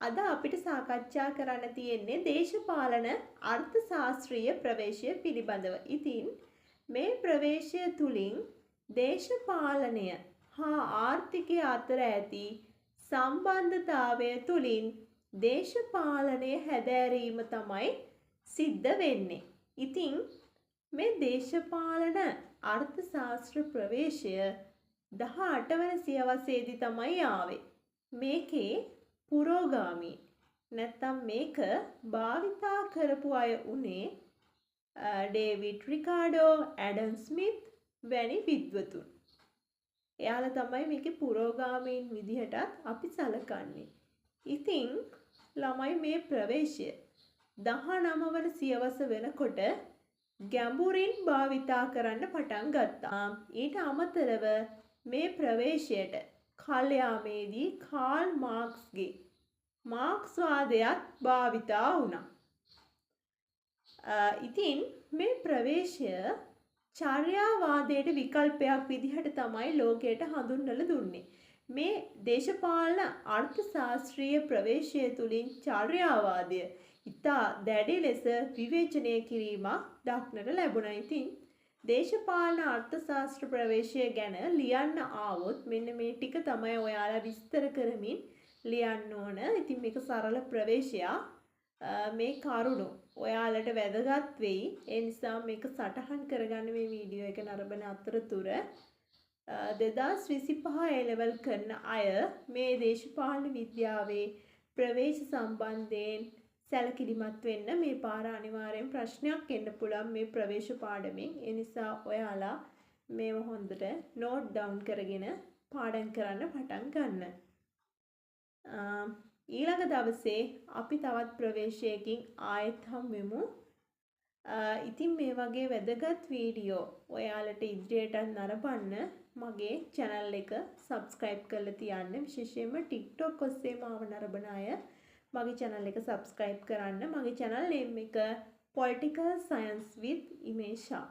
අද අපිට සාකච්ඡා කරන්න තියෙන්නේ දේශපාලන අර්ථශාස්ත්‍රීය ප්‍රවේශය පිළිබඳව. ඉතින් මේ ප්‍රවේශය තුලින් දේශපාලනය හා ආර්ථිකය අතර ඇති සම්බන්ධතාවය තුලින් දේශපාලනය හැදෑරීම තමයි සිද්ධ වෙන්නේ. ඉතින් මේ දේශපාලන අර්ථශාස්ත්‍ර ප්‍රවේශය 18 වන සියවසේදී තමයි ආවේ. මේකේ පුරෝගාමී නැත්තම් මේක භාවිතා කරපු අය උනේ ඩේවිඩ් රිකාඩෝ, ඇඩම් ස්මිත් වැනි විද්වතුන්. එයාලා තමයි මේකේ පුරෝගාමීන් විදිහටත් අපි සලකන්නේ. ඉතින් ළමයි මේ ප්‍රවේශය 19 වන සියවස වෙනකොට ගැඹුරින් භාවිතා කරන්න පටන් ගත්තා. ඊට අමතරව මේ ප්‍රවේශයට කල්යාමේදී කාල් මාක්ස්ගේ මාක්ස්වාදයත් භාවිතා වුණා. ඉතින් මේ ප්‍රවේශය චර්යාවාදයට විකල්පයක් විදිහට තමයි ලෝකයට හඳුන්වලා දුන්නේ. මේ දේශපාලන අර්ථශාස්ත්‍රීය ප්‍රවේශය තුලින් චර්යාවාදය ඉතා දැඩි ලෙස විවේචනය කිරීමක් දක්නට ලැබුණා. ඉතින් දේශපාලන අර්ථශාස්ත්‍ර ප්‍රවේශය ගැන ලියන්න ආවොත් මෙන්න මේ ටික තමයි ඔයාලා විස්තර කරමින් ලියන්න ඕන. ඉතින් මේක සරල ප්‍රවේශයක්. මේ කරුණු ඔයාලට වැදගත් වෙයි. ඒ නිසා මේක සටහන් කරගන්න මේ වීඩියෝ එක නරඹන අතරතුර 2025 A level කරන අය මේ දේශපාලන විද්‍යාවේ ප්‍රවේශ සම්බන්ධයෙන් සැලකිලිමත් වෙන්න. මේ පාර අනිවාර්යෙන් ප්‍රශ්නයක් එන්න පුළුවන් මේ ප්‍රවේශ පාඩමෙන්. ඒ නිසා ඔයාලා මේව හොඳට නෝට් ඩවුන් කරගෙන පාඩම් කරන්න පටන් ගන්න. ඊළඟ දවසේ අපි තවත් ප්‍රවේශයකින් ආයෙත් හම්බෙමු. ඉතින් මේ වගේ වැදගත් වීඩියෝ ඔයාලට ඉදිරියටත් නරඹන්න මගේ channel එක subscribe කරලා තියන්න. විශේෂයෙන්ම TikTok ඔස්සේ මාව නරඹන අය මගේ channel එක subscribe කරන්න. මගේ channel name එක Political Science with Imesha.